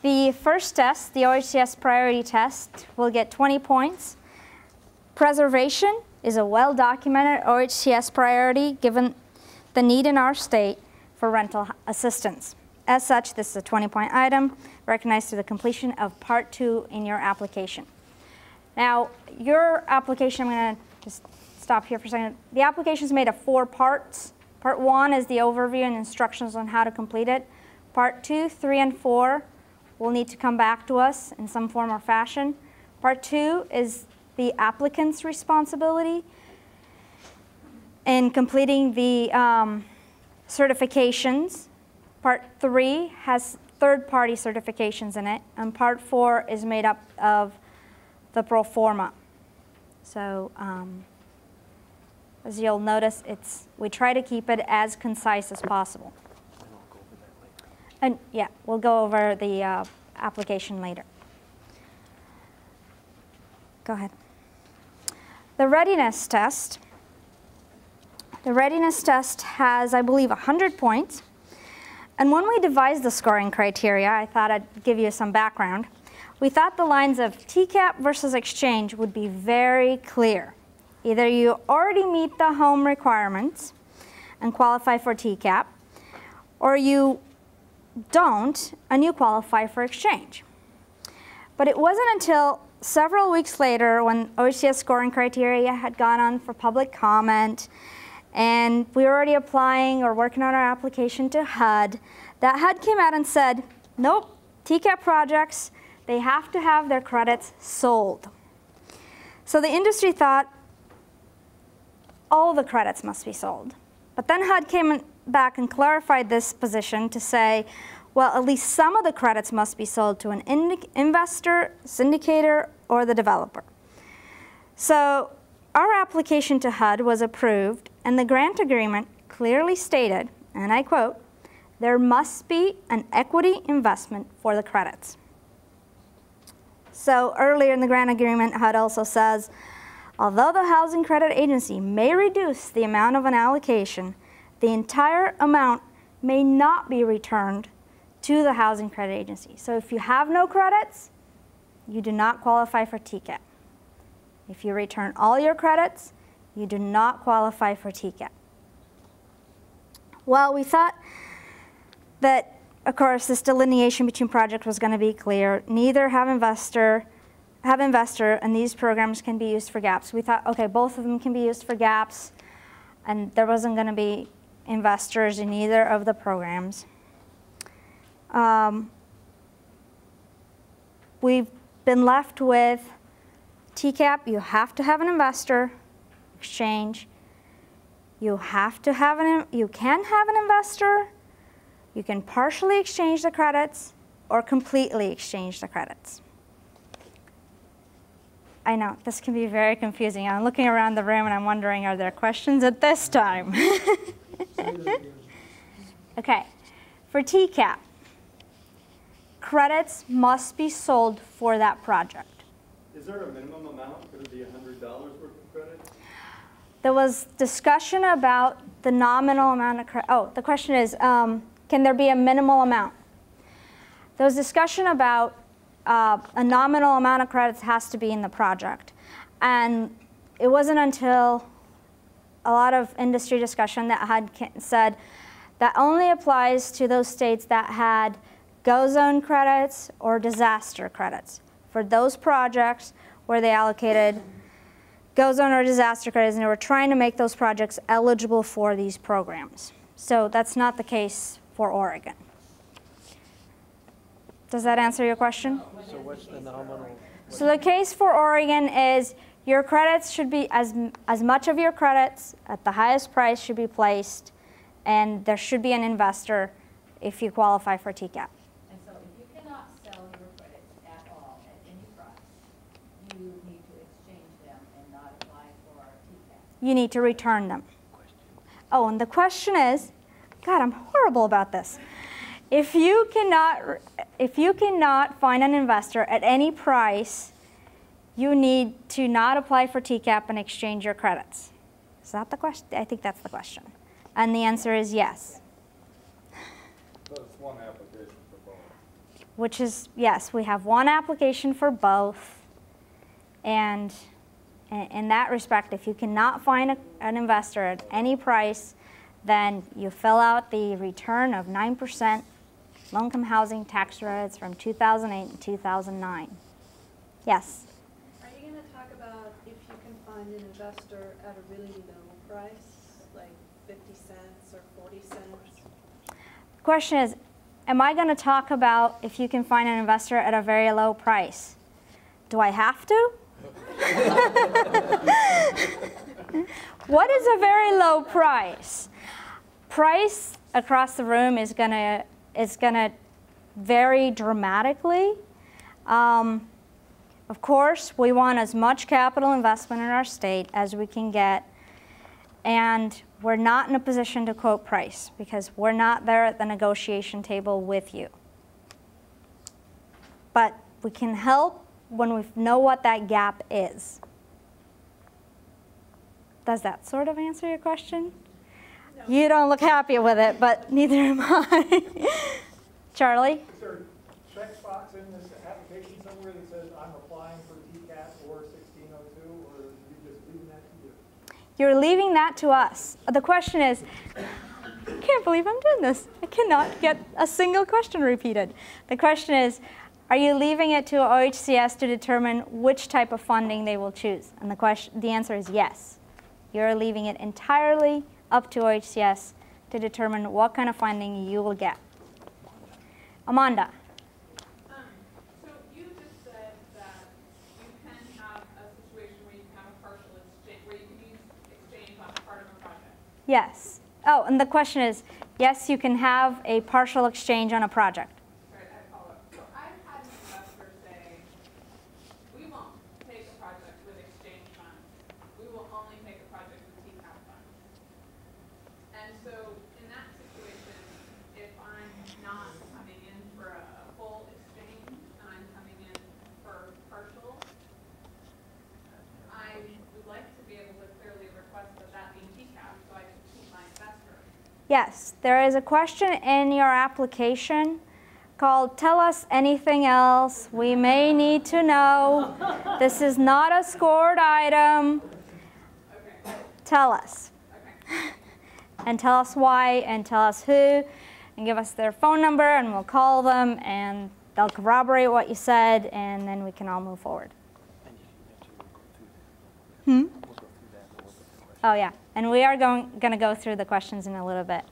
The first test, the OHCS priority test, will get 20 points. Preservation is a well-documented OHCS priority given the need in our state for rental assistance. As such, this is a 20-point item recognized through the completion of Part 2 in your application. Now, your application, I'm going to just stop here for a second. The application is made of 4 parts. Part 1 is the overview and instructions on how to complete it. Part 2, 3, and 4 will need to come back to us in some form or fashion. Part 2 is the applicant's responsibility in completing the certifications. Part 3 has third-party certifications in it, and Part 4 is made up of the pro forma. So as you'll notice, we try to keep it as concise as possible. And yeah, we'll go over the application later. Go ahead. The readiness test. The readiness test has, I believe, 100 points. And when we devised the scoring criteria, I thought I'd give you some background. We thought the lines of TCAP versus exchange would be very clear. Either you already meet the home requirements and qualify for TCAP, or you don't and you qualify for exchange. But it wasn't until several weeks later, when OHCS scoring criteria had gone on for public comment and we were already applying or working on our application to HUD, that HUD came out and said, nope, TCAP projects, they have to have their credits sold. So the industry thought all the credits must be sold. But then HUD came back and clarified this position to say, well, at least some of the credits must be sold to an investor, syndicator, or the developer. So our application to HUD was approved, and the grant agreement clearly stated, and I quote, there must be an equity investment for the credits. So earlier in the grant agreement, HUD also says, although the Housing Credit Agency may reduce the amount of an allocation, the entire amount may not be returned to the Housing Credit Agency. So if you have no credits, you do not qualify for TCAP. If you return all your credits, you do not qualify for TCAP. Well, we thought that, of course, this delineation between projects was going to be clear. Neither have investor, and these programs can be used for gaps. We thought, okay, both of them can be used for gaps, and there wasn't going to be investors in either of the programs. We've been left with TCAP. You have to have an investor. Exchange. You have to have you can have an investor. You can partially exchange the credits or completely exchange the credits. I know, this can be very confusing. I'm looking around the room and I'm wondering, are there questions at this time? Okay, for TCAP, credits must be sold for that project. Is there a minimum amount? Could it be $100 worth of credits? There was discussion about the nominal amount of credit. Oh, the question is, can there be a minimal amount? There was discussion about a nominal amount of credits has to be in the project. And it wasn't until a lot of industry discussion that had said that only applies to those states that had GO zone credits or disaster credits. For those projects where they allocated GO zone or disaster credits, and they were trying to make those projects eligible for these programs. So that's not the case for Oregon. Does that answer your question? So what's the nominal? So the case for Oregon is your credits should be, as much of your credits at the highest price should be placed, and there should be an investor if you qualify for TCAP. And so if you cannot sell your credits at all at any price, you need to exchange them and not apply for TCAP. You need to return them. Oh, and the question is, God, I'm horrible about this. If you cannot find an investor at any price, you need to not apply for TCAP and exchange your credits. Is that the question? I think that's the question. And the answer is yes. So it's one application for both. which is, yes, we have one application for both. And in that respect, if you cannot find an investor at any price, then you fill out the return of 9% low-income housing tax credits from 2008 and 2009. Yes? Are you going to talk about if you can find an investor at a really low price, like 50 cents or 40 cents? The question is, am I going to talk about if you can find an investor at a very low price? Do I have to? What is a very low price? Price across the room is gonna vary dramatically. Of course, we want as much capital investment in our state as we can get, and we're not in a position to quote price because we're not there at the negotiation table with you. But we can help when we know what that gap is. Does that sort of answer your question? No. You don't look happy with it, but neither am I. Charlie? Is there a checkbox in this application somewhere that says I'm applying for TCAP or 1602, or are you just leaving that to you? You're leaving that to us. The question is, I can't believe I'm doing this. I cannot get a single question repeated. The question is, are you leaving it to OHCS to determine which type of funding they will choose? And the answer is yes. You're leaving it entirely up to OHCS to determine what kind of funding you will get. Amanda. So you just said that you can have a situation where you can have a partial exchange, where you can use exchange on part of a project. Yes. Oh, and the question is, yes, you can have a partial exchange on a project. Right, I follow up. So I've had an investor say, we won't take a project with exchange funds. We will only take a project with TCAP funds. And so in that situation, if I'm not coming in for a full exchange and I'm coming in for partial, I would like to be able to clearly request that be TCAP so I can keep my investor. Yes, there is a question in your application called Tell Us Anything Else. We may need to know. This is not a scored item. Okay. Tell us. Okay. And tell us why, and tell us who, and give us their phone number, and we'll call them, and they'll corroborate what you said, and then we can all move forward. Oh yeah, and we are going to go through the questions in a little bit.